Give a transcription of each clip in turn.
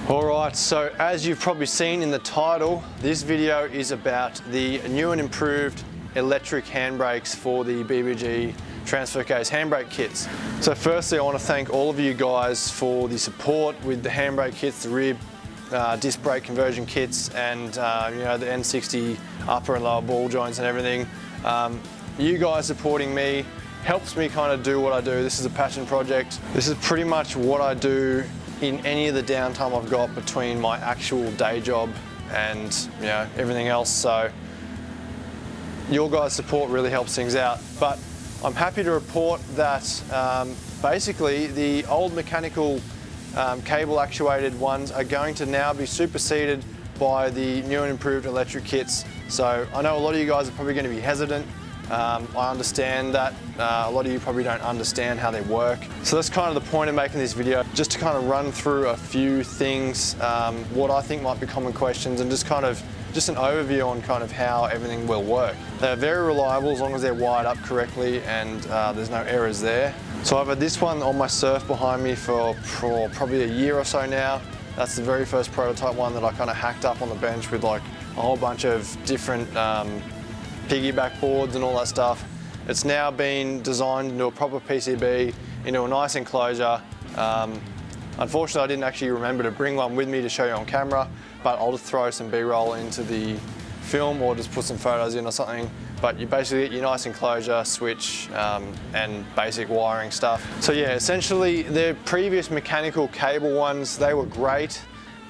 Alright, so as you've probably seen in the title, this video is about the new and improved electric handbrakes for the BBG transfer case handbrake kits. So firstly, I want to thank all of you guys for the support with the handbrake kits, the rear disc brake conversion kits, and you know, the N60 upper and lower ball joints and everything. You guys supporting me helps me kind of do what I do. This is a passion project. This is pretty much what I do in any of the downtime I've got between my actual day job and everything else. So your guys' support really helps things out. But I'm happy to report that basically the old mechanical cable actuated ones are going to now be superseded by the new and improved electric kits. So I know a lot of you guys are probably going to be hesitant. I understand that. A lot of you probably don't understand how they work. So that's kind of the point of making this video, just to kind of run through a few things, what I think might be common questions, and just an overview on kind of how everything will work. They're very reliable as long as they're wired up correctly and there's no errors there. So I've had this one on my surf behind me for probably a year or so now. That's the very first prototype one that I kind of hacked up on the bench with like a whole bunch of different piggyback boards and all that stuff. It's now been designed into a proper PCB, into a nice enclosure. Unfortunately, I didn't actually remember to bring one with me to show you on camera, but I'll just throw some B-roll into the film or just put some photos in or something. But you basically get your nice enclosure, switch, and basic wiring stuff. So yeah, essentially the previous mechanical cable ones, they were great,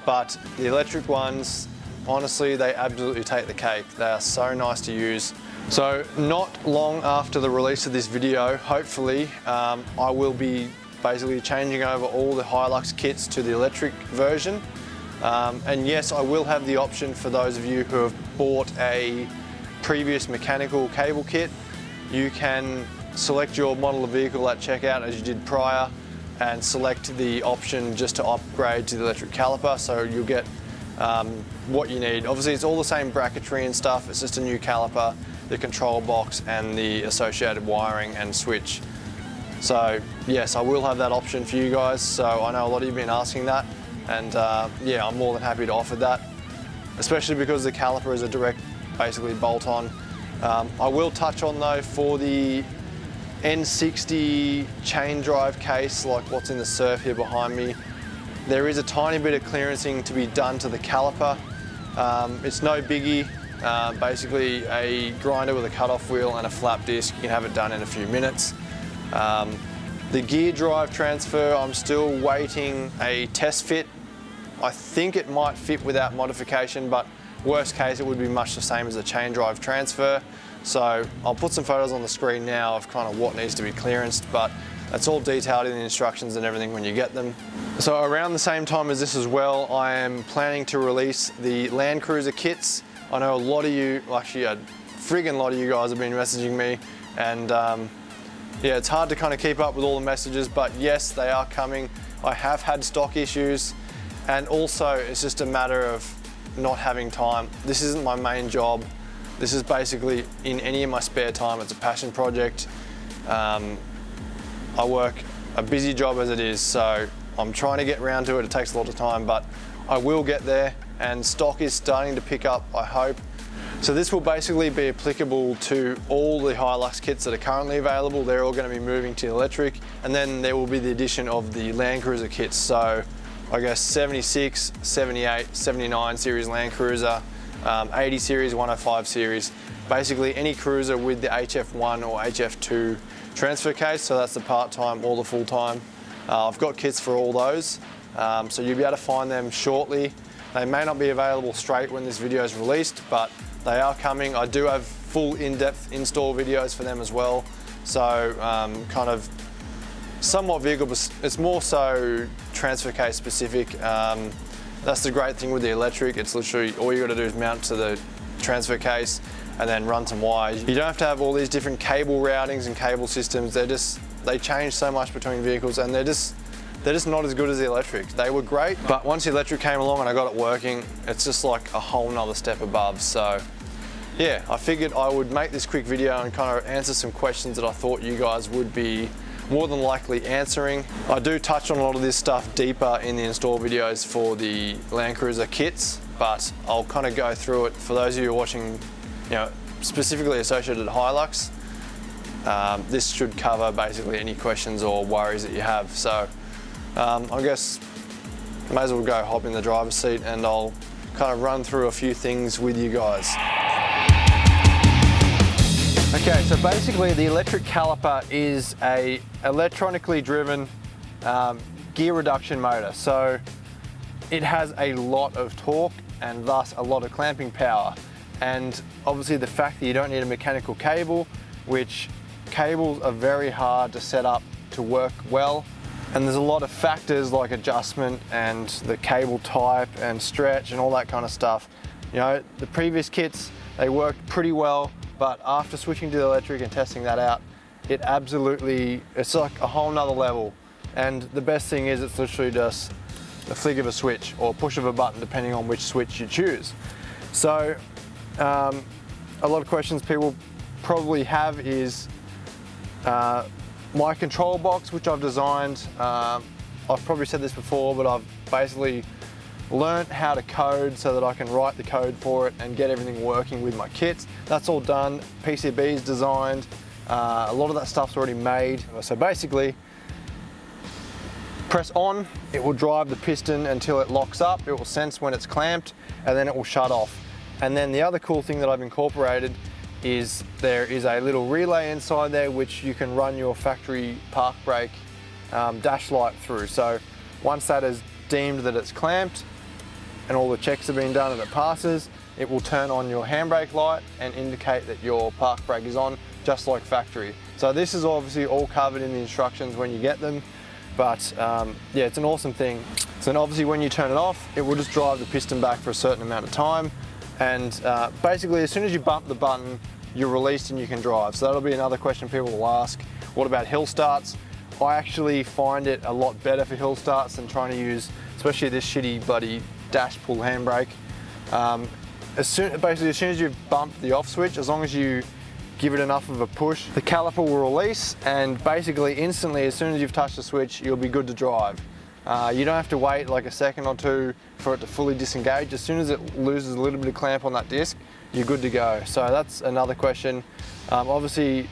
but the electric ones, honestly, they absolutely take the cake. They are so nice to use. So not long after the release of this video, hopefully, I will be basically changing over all the Hilux kits to the electric version. And yes, I will have the option for those of you who have bought a previous mechanical cable kit. You can select your model of vehicle at checkout as you did prior and select the option just to upgrade to the electric caliper, so you'll get what you need. Obviously it's all the same bracketry and stuff, it's just a new caliper, the control box and the associated wiring and switch. So yes, I will have that option for you guys. So I know a lot of you have been asking that, and yeah, I'm more than happy to offer that, especially because the caliper is a direct, basically bolt-on. I will touch on though, for the N60 chain drive case, like what's in the surf here behind me, there is a tiny bit of clearancing to be done to the caliper. It's no biggie, basically a grinder with a cut-off wheel and a flap disc. You can have it done in a few minutes. The gear drive transfer, I'm still waiting a test fit. I think it might fit without modification, but worst case it would be much the same as a chain drive transfer. So I'll put some photos on the screen now of kind of what needs to be clearanced, but that's all detailed in the instructions and everything when you get them. So around the same time as this as well, I am planning to release the Land Cruiser kits. I know a lot of you, actually a friggin' lot of you guys have been messaging me, and yeah, it's hard to kind of keep up with all the messages, but yes, they are coming. I have had stock issues, and also it's just a matter of not having time. This isn't my main job. This is basically in any of my spare time. It's a passion project. I work a busy job as it is, so I'm trying to get around to it. It takes a lot of time, but I will get there, and stock is starting to pick up, I hope. So this will basically be applicable to all the Hilux kits that are currently available. They're all going to be moving to electric, and then there will be the addition of the Land Cruiser kits. So I guess 76, 78, 79 series Land Cruiser, 80 series, 105 series, basically any cruiser with the HF1 or HF2 transfer case. So that's the part-time or the full-time. I've got kits for all those, so you'll be able to find them shortly. They may not be available straight when this video is released, but they are coming. I do have full in-depth install videos for them as well. So kind of somewhat vehicle, but it's more so transfer case specific. That's the great thing with the electric. It's literally all you got to do is mount to the transfer case and then run some wires. You don't have to have all these different cable routings and cable systems. They change so much between vehicles, and they're just not as good as the electric. They were great, but once the electric came along and I got it working, it's just like a whole nother step above. So yeah, I figured I would make this quick video and kind of answer some questions that I thought you guys would be more than likely answering. I do touch on a lot of this stuff deeper in the install videos for the Land Cruiser kits, but I'll kind of go through it for those of you watching, you know, specifically associated to Hilux. This should cover basically any questions or worries that you have. So I guess may as well go hop in the driver's seat and I'll kind of run through a few things with you guys. Okay, so basically the electric caliper is a electronically driven gear reduction motor. So it has a lot of torque and thus a lot of clamping power. And obviously the fact that you don't need a mechanical cable, which cables are very hard to set up to work well. And there's a lot of factors like adjustment and the cable type and stretch and all that kind of stuff. You know, the previous kits, they worked pretty well, but after switching to the electric and testing that out, it's like a whole nother level. And the best thing is it's literally just a flick of a switch or push of a button depending on which switch you choose. So a lot of questions people probably have is my control box, which I've designed. I've probably said this before, but I've basically learned how to code so that I can write the code for it and get everything working with my kits. That's all done. PCB is designed. A lot of that stuff's already made. So basically, press on, it will drive the piston until it locks up. It will sense when it's clamped and then it will shut off. And then the other cool thing that I've incorporated is there is a little relay inside there which you can run your factory park brake dash light through. So once that is deemed that it's clamped and all the checks have been done and it passes, it will turn on your handbrake light and indicate that your park brake is on, just like factory. So this is obviously all covered in the instructions when you get them, but yeah, it's an awesome thing. So then obviously when you turn it off, it will just drive the piston back for a certain amount of time. And basically as soon as you bump the button, you're released and you can drive. So that'll be another question people will ask. What about hill starts? I actually find it a lot better for hill starts than trying to use, especially this shitty bloody dash pull handbrake. As soon as you've bumped the off switch, as long as you give it enough of a push, the caliper will release, and basically instantly, as soon as you've touched the switch, you'll be good to drive. You don't have to wait like a second or two for it to fully disengage. As soon as it loses a little bit of clamp on that disc, you're good to go. So that's another question. Obviously,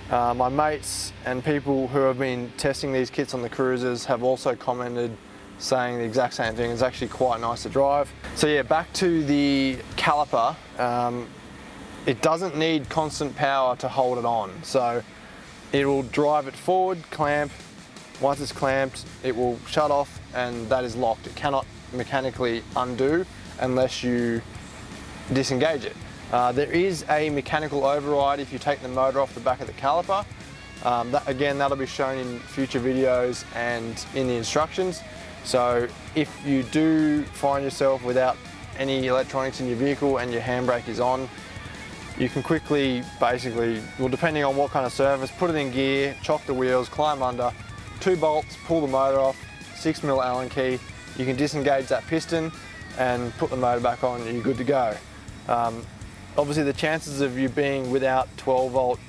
my mates and people who have been testing these kits on the cruisers have also commented saying the exact same thing. It's actually quite nice to drive. So yeah, back to the caliper. It doesn't need constant power to hold it on. So it will drive it forward, clamp. Once it's clamped, it will shut off and that is locked. It cannot mechanically undo unless you disengage it. There is a mechanical override if you take the motor off the back of the caliper. Again, that'll be shown in future videos and in the instructions. So if you do find yourself without any electronics in your vehicle and your handbrake is on, you can quickly, basically, well, depending on what kind of service, put it in gear, chock the wheels, climb under, 2 bolts, pull the motor off, 6mm Allen key. You can disengage that piston and put the motor back on and you're good to go. Obviously the chances of you being without 12 volt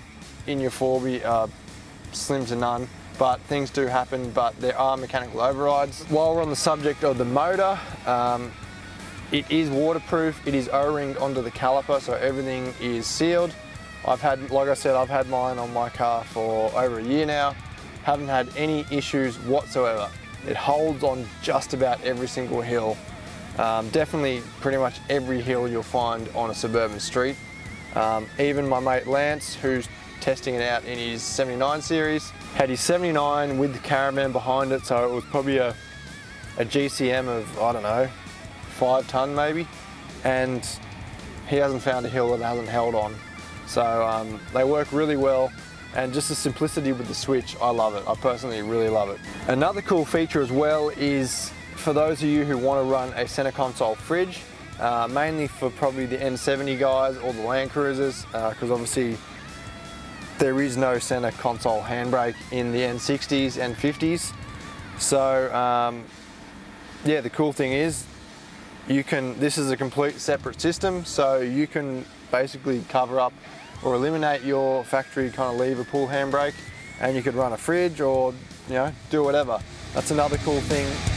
in your 4B are slim to none, but things do happen, but there are mechanical overrides. While we're on the subject of the motor, it is waterproof, it is O-ringed onto the caliper, so everything is sealed. Like I said, I've had mine on my car for over a year now. Haven't had any issues whatsoever. It holds on just about every single hill. Definitely pretty much every hill you'll find on a suburban street. Even my mate Lance, who's testing it out in his 79 series, had his 79 with the caravan behind it, so it was probably a GCM of, I don't know, 5 ton maybe, and he hasn't found a hill that hasn't held on. So they work really well, and just the simplicity with the switch, I love it. I personally really love it. Another cool feature as well is for those of you who want to run a center console fridge, mainly for probably the N70 guys or the Land Cruisers, because obviously there is no center console handbrake in the N60s and 50s. So yeah, the cool thing is this is a complete separate system, so you can basically cover up or eliminate your factory kind of lever pull handbrake and you could run a fridge or, you know, do whatever. That's another cool thing